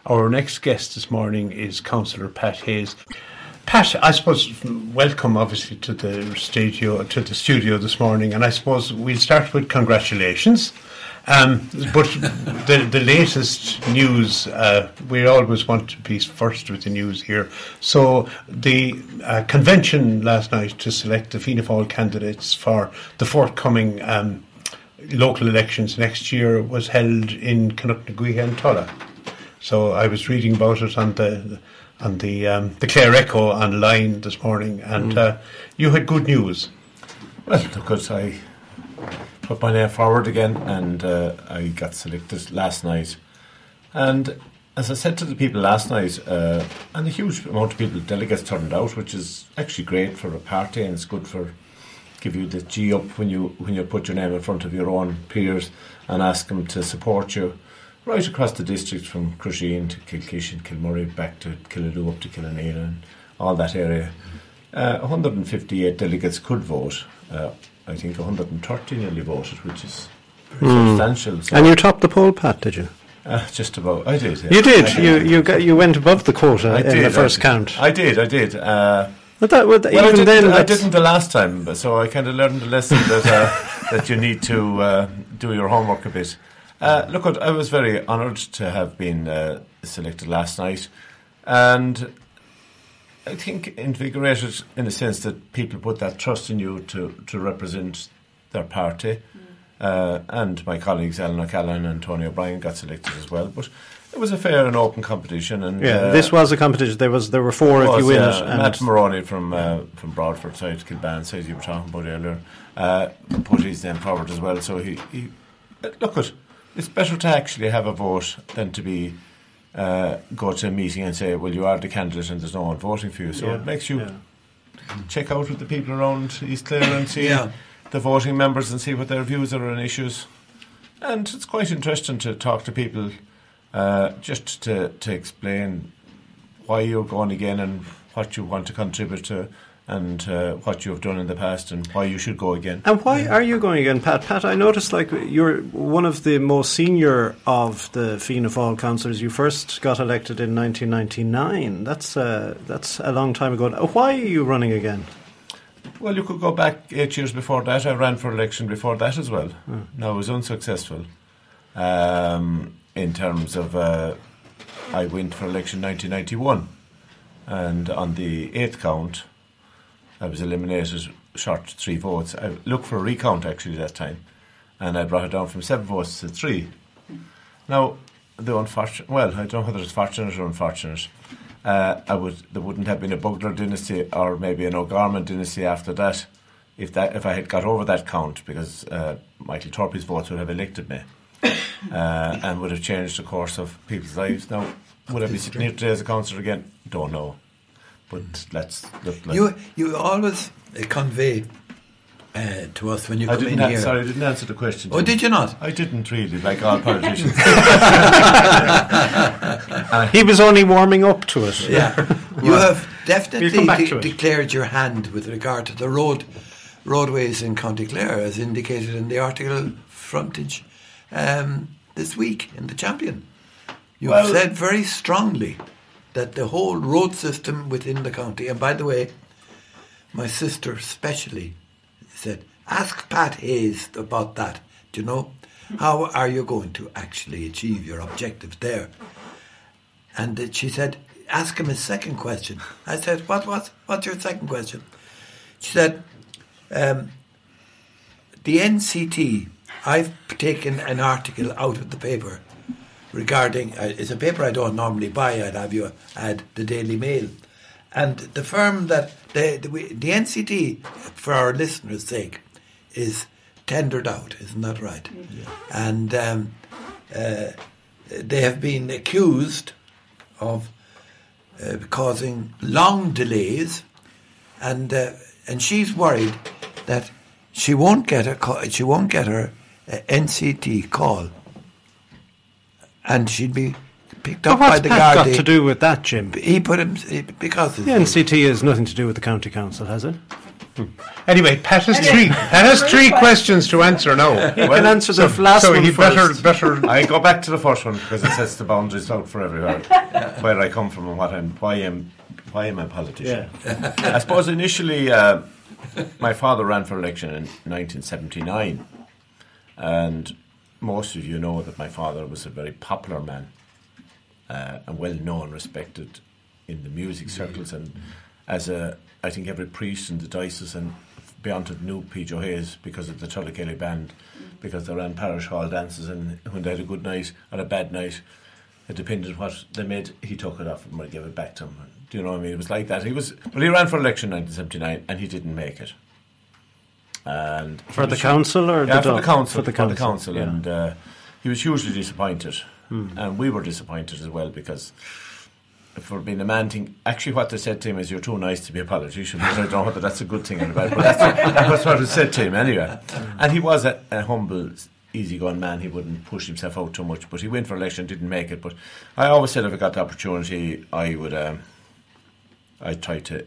Our next guest this morning is Councillor Pat Hayes. Pat, I suppose, welcome obviously to the studio this morning, and I suppose we'll start with congratulations. But the latest news, we always want to be first with the news here. So the convention last night to select the Fianna Fáil candidates for the forthcoming local elections next year was held in Connacht-na-Gaoithe and Tulla. So I was reading about it on the Clare Echo online this morning, and you had good news. Well, because I put my name forward again, and I got selected last night. And as I said to the people last night, and a huge amount of people, delegates turned out, which is actually great for a party, and it's good for give you the G up when you put your name in front of your own peers and ask them to support you. Right across the district, from Crusheen to Kilkish and Kilmurray, back to Killaloo, up to Killanena, and all that area. 158 delegates could vote. I think 130 nearly voted, which is very substantial. So and you topped the poll, Pat, did you? Just about. I did. Yeah. You did. You went above the quota in the first count. I did. But I didn't the last time, but so I kind of learned the lesson that you need to do your homework a bit. Look, I was very honoured to have been selected last night, and I think invigorated in the sense that people put that trust in you to represent their party. And my colleagues Alan O'Callaghan and Tony O'Brien got selected as well. But it was a fair and open competition. And this was a competition. There were four if you win it. Matt Moroney from Broadford side, Kilban side, you were talking about earlier, put his name forward as well. So he look, it's better to actually have a vote than to be go to a meeting and say, well, you are the candidate and there's no one voting for you. So it makes you check out with the people around East Clare and see the voting members and see what their views are on issues. And it's quite interesting to talk to people just to explain why you're going again and what you want to contribute to, and what you have done in the past and why you should go again. And why are you going again, Pat? Pat, I noticed like you're one of the most senior of the Fianna Fáil councillors. You first got elected in 1999. That's a long time ago. Why are you running again? Well, you could go back 8 years before that. I ran for election before that as well. Now I was unsuccessful in terms of I went for election 1991, and on the 8th count I was eliminated short 3 votes. I looked for a recount actually that time, and I brought it down from 7 votes to 3. Now, the unfortunate, well, I don't know whether it's fortunate or unfortunate, there wouldn't have been a Bugler dynasty or maybe an O'Gorman dynasty after that if I had got over that count, because Michael Torpey's votes would have elected me and would have changed the course of people's lives. Now, would I be sitting here today as a councillor again? Don't know. But let's look like... You always convey to us when you come in here... Sorry, I didn't answer the question. Oh, did you not? I didn't really, like all politicians. He was only warming up to it. Yeah. You have definitely declared your hand with regard to the roadways in County Clare, as indicated in the article frontage this week in the Champion. You have said very strongly that the whole road system within the county, and by the way, my sister especially said, ask Pat Hayes about that. Do you know? How are you going to actually achieve your objectives there? And she said, ask him his second question. I said, what's your second question? She said, the NCT, I've taken an article out of the paper regarding, it's a paper I don't normally buy, I'd have you add the Daily Mail. And the firm that, the NCT, for our listeners' sake, is tendered out, isn't that right? Yeah. And they have been accused of causing long delays, and she's worried that she won't get her NCT call, and she'd be picked up by the Gardaí. What's Pat got to do with that, Jim? He put him because the NCT has nothing to do with the county council, has it? Anyway, Pat has three questions to answer now. He can answer the last so one he first. better. I go back to the first one because it sets the boundaries out for everywhere, where I come from and why am I a politician. Yeah. I suppose initially my father ran for election in 1979, and most of you know that my father was a very popular man and well known, respected in the music circles, and I think every priest in the diocese and beyond it knew P. Joe Hayes because of the Tullochilly band, because they ran parish hall dances, and when they had a good night or a bad night, it depended what they made, he took it off and gave it back to him. Do you know what I mean? It was like that. He ran for election in 1979 and he didn't make it. And for the council or for the council? For the council, yeah. And he was hugely disappointed, and we were disappointed as well because for being a man thing, actually what they said to him is you're too nice to be a politician. But I don't know whether that's a good thing or bad, but that's what was said to him anyway. And he was a humble, easygoing man. He wouldn't push himself out too much, but he went for election, didn't make it. But I always said if I got the opportunity, I'd try to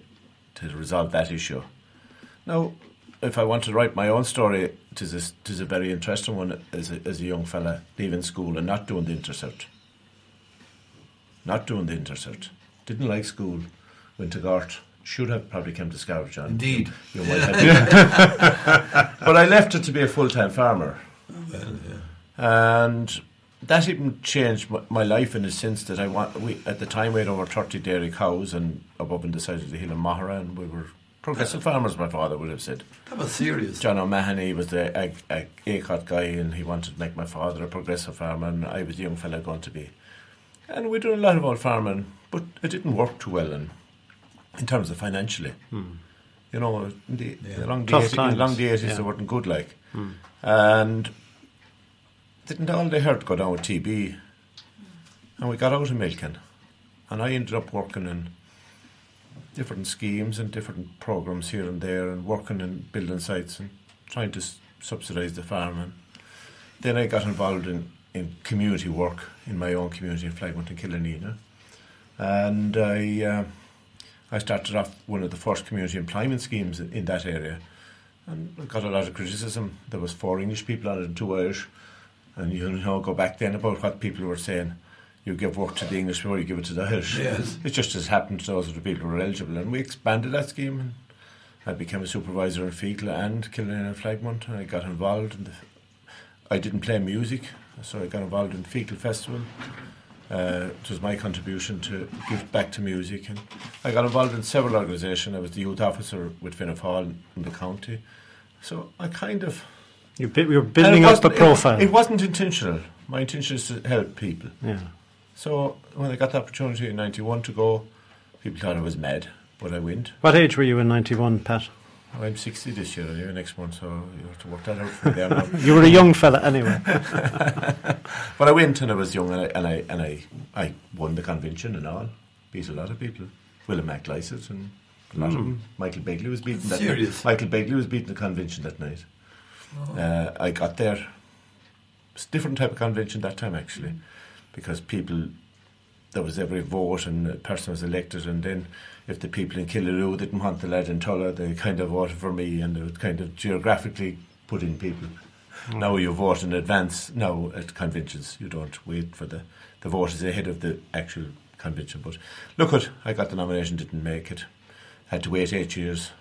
resolve that issue. Now, if I want to write my own story, it is a very interesting one as a young fella leaving school and not doing the intercert. Didn't like school, went to Gort, should have probably come to Scariff, John. Indeed. You might have but I left it to be a full-time farmer. Well, yeah. And that even changed my life in the sense that at the time we had over 30 dairy cows and above on the side of the hill in Mahara, and we were progressive farmers, my father would have said. That was serious. John O'Mahony was the ACOT guy, and he wanted to make my father a progressive farmer, and I was the young fella going to be. And we did a lot of old farming, but it didn't work too well in terms of financially. You know, the long the 80s, they weren't good, like. And didn't all they heard go down with TB, and we got out of milking, and I ended up working in different schemes and different programs here and there, and working in building sites and trying to subsidise the farm. And then I got involved in community work in my own community in Flagmont and Killanena, and I started off one of the first community employment schemes in that area, and I got a lot of criticism. There was 4 English people on it and 2 Irish, and you know, go back then about what people were saying. You give work to the English before you give it to the Irish. Yes. It just as happened those were the people who were eligible, and we expanded that scheme, and I became a supervisor in Fecal and Killanena and Flagmont, and I got involved in I didn't play music, so I got involved in Fecal Festival. It was my contribution to give back to music, and I got involved in several organisations. I was the youth officer with Fianna Fáil in the county, so I kind of... You're building up the profile. It wasn't intentional. My intention is to help people. Yeah. So when I got the opportunity in 91 to go, people thought I was mad, but I went. What age were you in 91, Pat? I'm 60 this year, anyway, next month, so you have to work that out for me there now. You were a young fella anyway. But I went and I was young, and I won the convention and all. Beat a lot of people. William MacLysett and a lot of them. Michael Begley was beaten that night. Michael Begley was beaten the convention that night. Oh. I got there. It's a different type of convention that time, actually, because there was every vote and a person was elected, and then if the people in Killaroo didn't want the lad in Tulla, they kind of voted for me, and they would kind of geographically put in people. Now you vote in advance. Now at conventions you don't wait for the vote is ahead of the actual convention. But look, I got the nomination, didn't make it. Had to wait 8 years.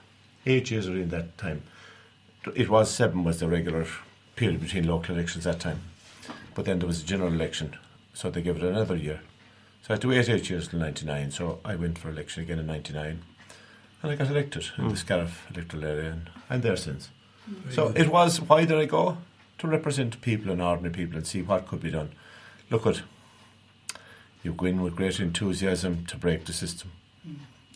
8 years in that time. It was 7 was the regular period between local elections that time. But then there was a general election, so they gave it another year. So I had to wait 8 years till 99, so I went for election again in 99. And I got elected in the Scariff electoral area, and I'm there since. So it was, why did I go? To represent people and ordinary people and see what could be done. Look, you go in with great enthusiasm to break the system.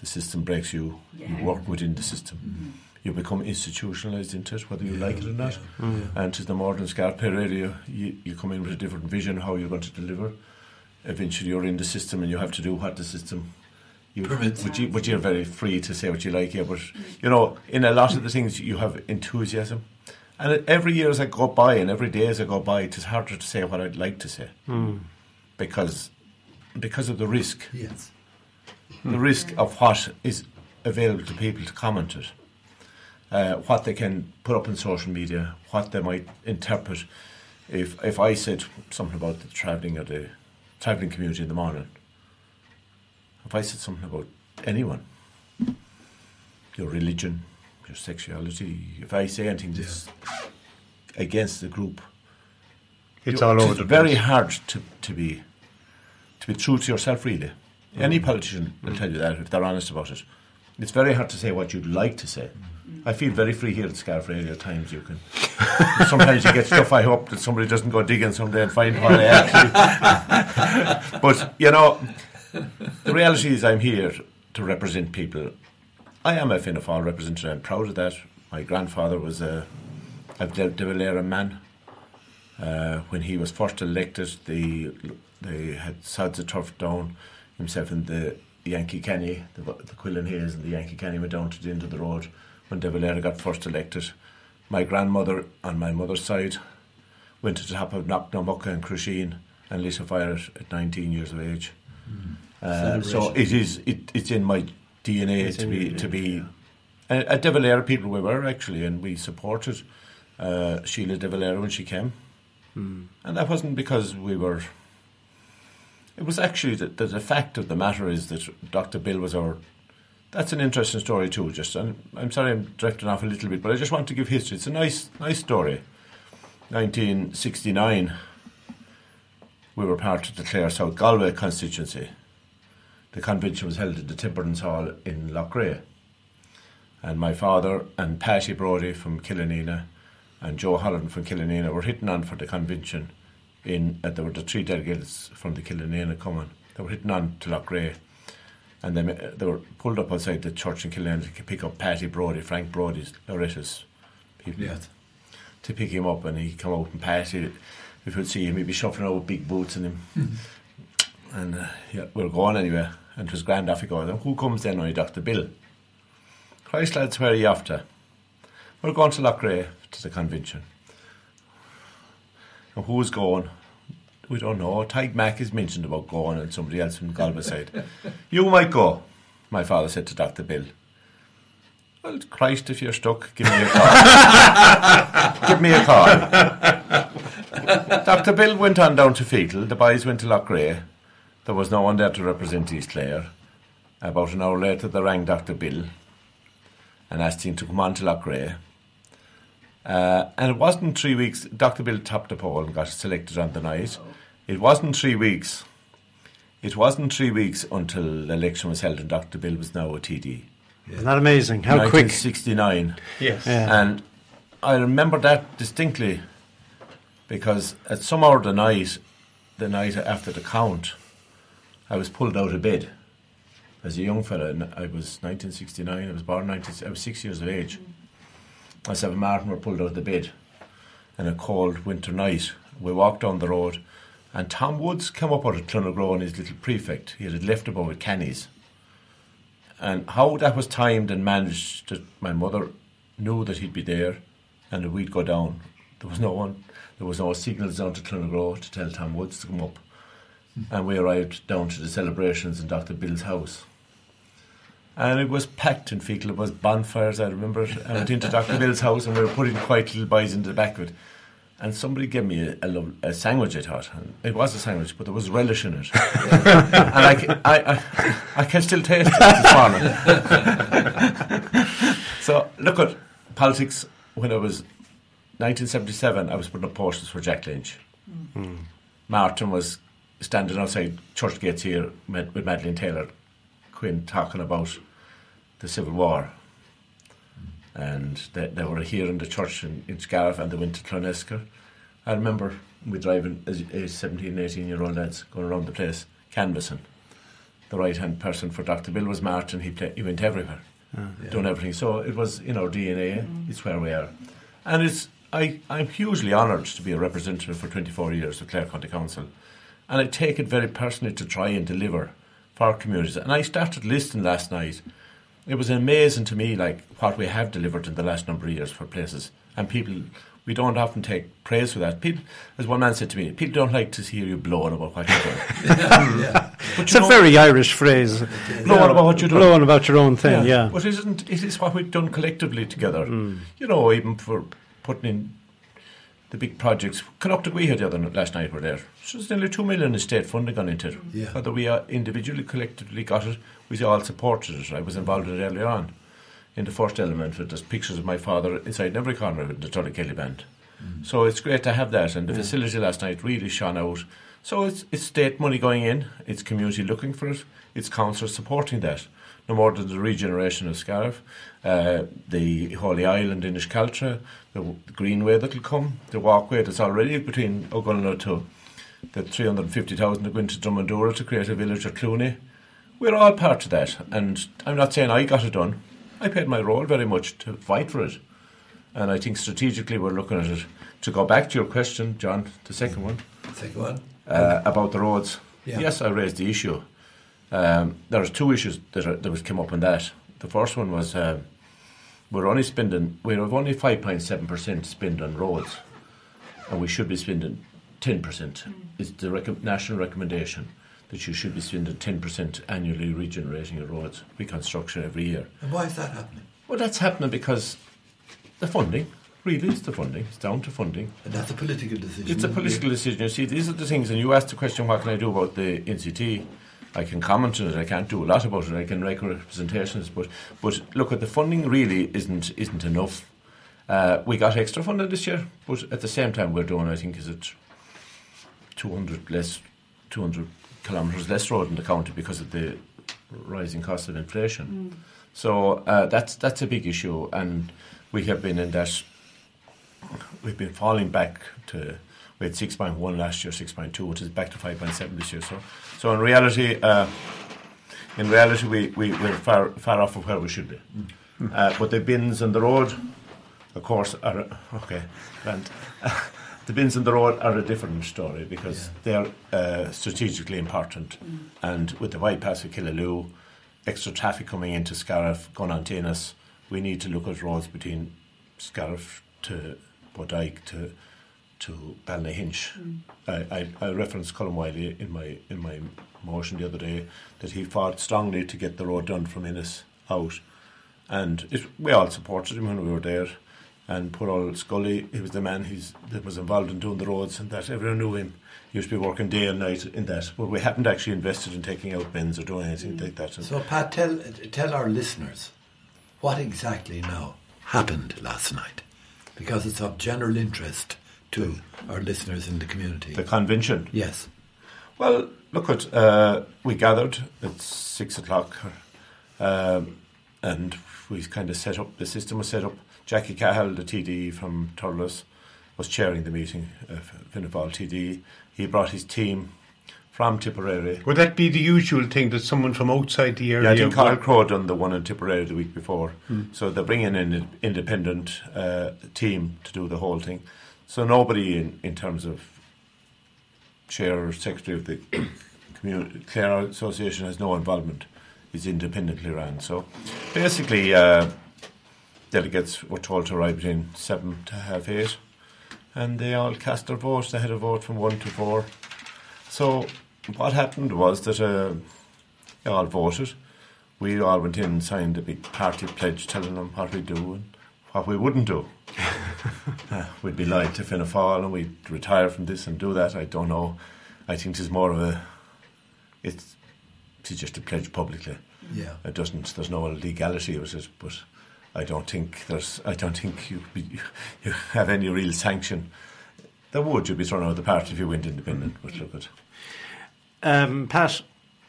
The system breaks you. You work within the system. You become institutionalised into it, whether you like it or not. And to the modern Scariff area, you come in with a different vision how you're going to deliver. Eventually you're in the system and you have to do what the system permits. But you're very free to say what you like here. But, you know, in a lot of the things you have enthusiasm. And every year as I go by and every day as I go by, it is harder to say what I'd like to say. Because of the risk. Yes. The risk of what is available to people to comment it. what they can put up on social media, what they might interpret. If I said something about the travelling or the travelling community in the morning, if I said something about anyone, your religion, your sexuality, if I say anything that's against the group, it's all over the place. It's very hard to be true to yourself, really. Any politician will tell you that if they're honest about it. It's very hard to say what you'd like to say. I feel very free here at Scariff Radio at times. You can. Sometimes you get stuff. I hope that somebody doesn't go digging someday and find what I actually. But the reality is, I'm here to represent people. I am a Fianna Fáil representative. I'm proud of that. My grandfather was a De Valera man. When he was first elected, they had sods of turf down. Himself and the Yankee Kenny, the Quillen Hayes and the Yankee Kenny went down to the end of the road when De Valera got first elected. My grandmother on my mother's side went to the top of Knocknamucka and Crusheen and lit a fire at 19 years of age. So it's in my DNA to be a De Valera people. We were actually, and we supported Sheila De Valera when she came, and that wasn't because we were. It was actually that the fact of the matter is that Dr. Bill was our. That's an interesting story too. And I'm sorry I'm drifting off a little bit, but I just want to give history. It's a nice story. 1969, we were part of the Clare South Galway constituency. The convention was held at the Timpertons Hall in Loughrea, and my father and Patty Brodie from Killanena and Joe Holland from Killanena were hitting on for the convention. There were the 3 delegates from the Killanena coming. They were hitting on to Loughrea, and they were pulled up outside the church in Killanena to pick up Patty Brodie, Frank Brodie's, Loretta's people, to pick him up, and he come out and Patty, if you'd see him, he'd be shuffling out with big boots in him. And we were going anyway, and it was grand off he goes. And who comes then? Only Dr. Bill. Christ lads, where are you after? We're going to Loughrea to the convention. And who's going? We don't know. Tyke Mac is mentioned about going and somebody else from Galway side. You might go, my father said to Dr. Bill. Well, Christ, if you're stuck, give me a call. Give me a call. Dr. Bill went on down to Fetal. The boys went to Loughrea. There was no one there to represent East Clare. About an hour later, they rang Dr. Bill and asked him to come on to Loughrea. And it wasn't 3 weeks. Dr. Bill topped the poll and got selected on the night. It wasn't 3 weeks. It wasn't 3 weeks until the election was held and Dr. Bill was now a TD. Isn't that amazing? How quick? 1969. Yes. Yeah. And I remember that distinctly because at some hour of the night after the count, I was pulled out of bed as a young fella. I was 1969. I was born I was 6 years of age. Myself and Martin were pulled out of the bed in a cold winter night. We walked down the road and Tom Woods came up out of Clonagro and his little prefect. He had left about with Cannies. And how that was timed and managed, that my mother knew that he'd be there and that we'd go down. There was no signals down to Clonagro to tell Tom Woods to come up. And we arrived down to the celebrations in Dr. Bill's house. And it was packed in Fecal. It was bonfires, I remember it. I went into Dr. Bill's house and we were putting quiet little boys into the back of it. And somebody gave me a sandwich, I thought. And it was a sandwich, but there was relish in it. And I can still taste it this morning. So, look at politics. When I was 1977, I was putting up posters for Jack Lynch. Mm. Martin was standing outside church gates here with Madeleine Taylor Quinn talking about the Civil War, and they were here in the church in Scariff and they went to Clonesker. I remember we driving as 17, 18 year old lads going around the place canvassing. The right hand person for Dr. Bill was Martin. He went everywhere, doing everything. So it was in our DNA. It's where we are, and I'm hugely honoured to be a representative for 24 years of Clare County Council, and I take it very personally to try and deliver for our communities. And I started listing last night. It was amazing to me, like what we have delivered in the last number of years for places, and people We don't often take praise for that. People, as one man said to me, people don't like to hear you blowing about what you're doing. It's a very Irish phrase. Blowing about what you're doing. Blowing about your own thing, yeah. But it is what we've done collectively together. You know, even for putting in the big projects. We had last night were there. So there's nearly 2 million in state funding gone into it. Yeah. Whether we individually, collectively got it, we all supported it. I was involved in it earlier on. In the first element, there's pictures of my father inside every corner of the Tullykelly band. So it's great to have that, and the facility last night really shone out. So it's state money going in, it's community looking for it, it's councillors supporting that. No more than the regeneration of Scariff, the Holy Island in East Clare, the greenway that'll come, the walkway that's already between O'Gunlow to the 350,000 that go into Drummondura to create a village at Clooney. We're all part of that, and I'm not saying I got it done. I played my role very much to fight for it. And I think strategically we're looking at it. To go back to your question, John, the second one. About the roads. Yeah. Yes, I raised the issue. There are two issues that came up on that. The first one was we have only 5.7% spend on roads, and we should be spending 10%. It's the national recommendation that you should be spending 10% annually regenerating your roads, reconstruction every year. And why is that happening? Well, that's happening because the funding, really, it's the funding. It's down to funding. And that's a political decision. It's a political decision. You see, these are the things, and you asked the question, what can I do about the NCT? I can comment on it. I can't do a lot about it. I can make representations, but look, at the funding really isn't enough. We got extra funding this year, but at the same time we're doing, I think, is it 200 kilometres less road in the county because of the rising cost of inflation. So that's a big issue, and we have been in that. We've been falling back to. We had 6.1 last year, 6.2, which is back to 5.7 this year. So in reality, we're far off of where we should be. But the bins on the road, of course, are okay. And the bins on the road are a different story because they're strategically important. And with the bypass of Killaloo, extra traffic coming into Scariff, going on to Ennis, we need to look at roads between Scariff to Bodyke to Ballyhinch. I referenced Colin Wiley in my motion the other day that he fought strongly to get the road done from Ennis out, and we all supported him when we were there. And poor old Scully, he was the man that was involved in doing the roads, and that everyone knew him. He used to be working day and night in that, but we haven't actually invested in taking out bins or doing anything like that. So Pat, tell our listeners what exactly now happened last night, because it's of general interest to our listeners in the community. The convention? Yes. Well, look, we gathered at 6 o'clock and we kind of set up, the system was set up. Jackie Cahill, the TD from Thurles, was chairing the meeting, Fianna Fáil TD. He brought his team from Tipperary. Would that be the usual thing, that someone from outside the area? Yeah, I think Carl Crowe done the one in Tipperary the week before. So they're bringing in an independent team to do the whole thing. So nobody in terms of chair or secretary of the Community Clare Association has no involvement. It's independently run. So basically, delegates were told to arrive between 7 to half 8, and they all cast their votes. They had a vote from 1 to 4. So what happened was that they all voted. We all went in and signed a big party pledge telling them what we'd do and what we wouldn't do. We'd be lying to Fianna Fáil and we'd retire from this and do that. I don't know. I think it's more of it's just a pledge publicly. Yeah. There's no legality with it, but I don't think you have any real sanction. You'd be thrown out of the party if you went independent. But look at Pat,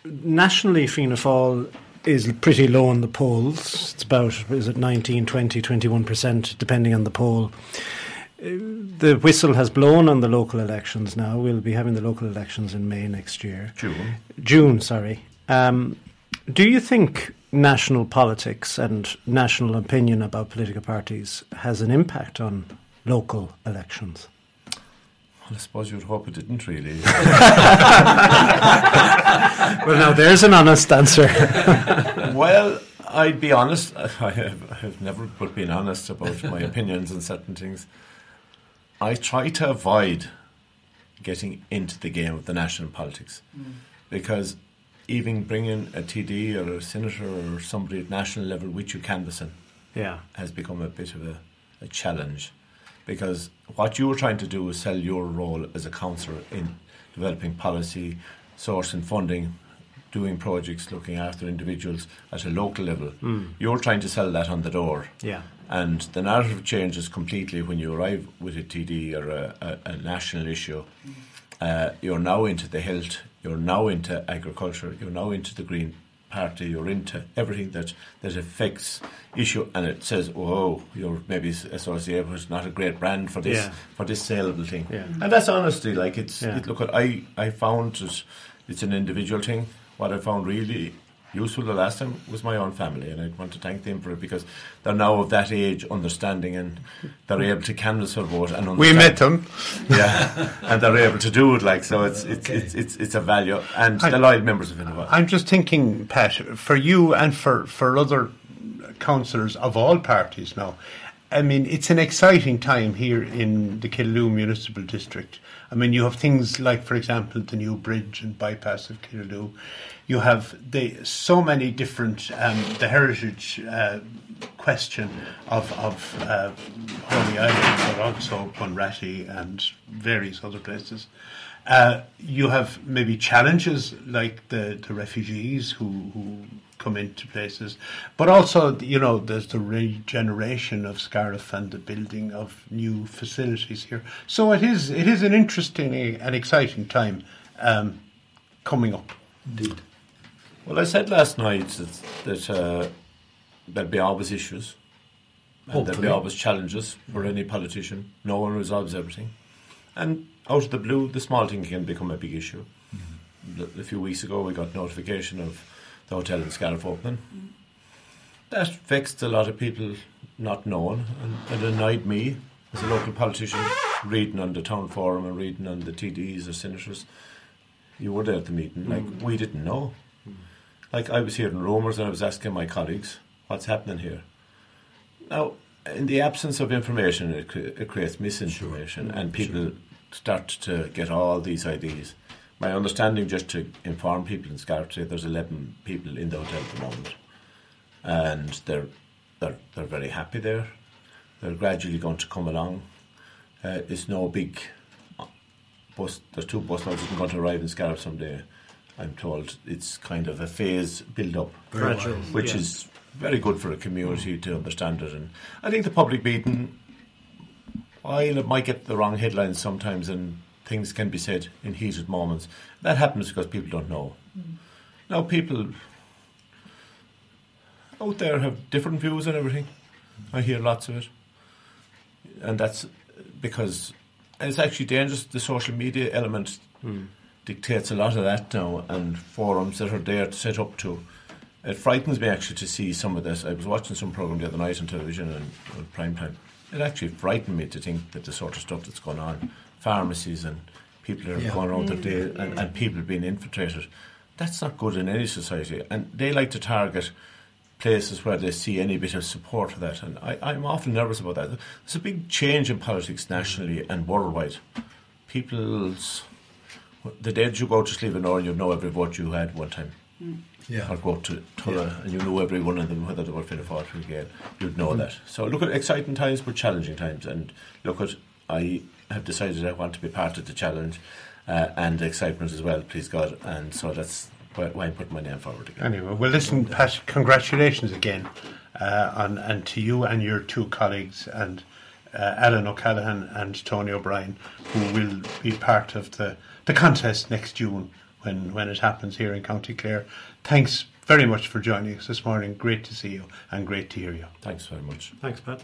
nationally Fianna Fáil is pretty low on the polls. It's about, 19, 20, 21%, depending on the poll. The whistle has blown on the local elections now. We'll be having the local elections in May next year. June, sorry. Do you think national politics and national opinion about political parties has an impact on local elections? Well, I suppose you'd hope it didn't really. Well, now there's an honest answer. Well, I'd be honest. I have never but been honest about my opinions on certain things. I try to avoid getting into the game of the national politics because even bringing a TD or a senator or somebody at national level with you canvassing has become a bit of a challenge, because what you were trying to do is sell your role as a councillor in developing policy, sourcing funding, doing projects, looking after individuals at a local level. You're trying to sell that on the door. And the narrative changes completely when you arrive with a TD or a national issue. You're now into the health, you're now into agriculture, you're now into the Green Party, you're into everything that affects issue, and it says, oh, you're maybe associated with not a great brand for this saleable thing. And that's honestly, like, look, I found it's an individual thing. What I found really useful the last time was my own family, and I want to thank them for it, because they're now of that age, understanding, and they're able to canvass for vote and understand. We met them, and they're able to do it. Like, so, it's a value, and the loyal members of it. I'm just thinking, Pat, for you and for other councillors of all parties now. I mean, it's an exciting time here in the Killaloe Municipal District. I mean, you have things like, for example, the new bridge and bypass of Killaloe. You have so many different, the heritage question of Holy Island, but also Bunratty and various other places. You have maybe challenges like the refugees who come into places, but also, you know, there's the regeneration of Scariff and the building of new facilities here. So it is an interesting and exciting time coming up. Indeed. Well, I said last night that there'll be always issues, and there'll be always challenges for any politician. No one resolves everything, and out of the blue, the small thing can become a big issue. A few weeks ago, we got notification of the hotel in Scariff opening. That vexed a lot of people not knowing, and it annoyed me as a local politician, reading on the town forum and reading on the TDs or senators. You were there at the meeting, like, we didn't know. Like, I was hearing rumours and I was asking my colleagues, what's happening here? Now, in the absence of information, it creates misinformation, and people start to get all these ideas. My understanding, just to inform people in Scariff today, there's 11 people in the hotel at the moment, and they're very happy there. They're gradually going to come along. It's no big bus. There's 2 bus lines that are going to arrive in Scariff someday. I'm told it's kind of a phase build-up, which is very good for a community to understand it. And I think the public meeting, while it might get the wrong headlines sometimes and things can be said in heated moments, that happens because people don't know. Now, people out there have different views on everything. I hear lots of it. And that's because it's actually dangerous. The social media element dictates a lot of that now, and forums that are there to set up to. It frightens me actually to see some of this. I was watching some programme the other night on television and prime time. It actually frightened me to think that the sort of stuff that's going on, pharmacies and people are going around their day and people being infiltrated, that's not good in any society. And they like to target places where they see any bit of support for that. And I'm often nervous about that. There's a big change in politics nationally and worldwide. The day that you go to Slievenoor, you know every vote you had one time. Or go to Tulla and you know every one of them, whether they were Fianna Fáil or again. You'd know that. So look at exciting times but challenging times. And look at, I have decided I want to be part of the challenge and the excitement as well, please God. And so that's why I'm putting my name forward again. Anyway, well, listen, Pat, congratulations again and to you and your 2 colleagues, and Alan O'Callaghan and Tony O'Brien, who will be part of the contest next June when it happens here in County Clare. Thanks very much for joining us this morning. Great to see you and great to hear you. Thanks very much. Thanks, Pat.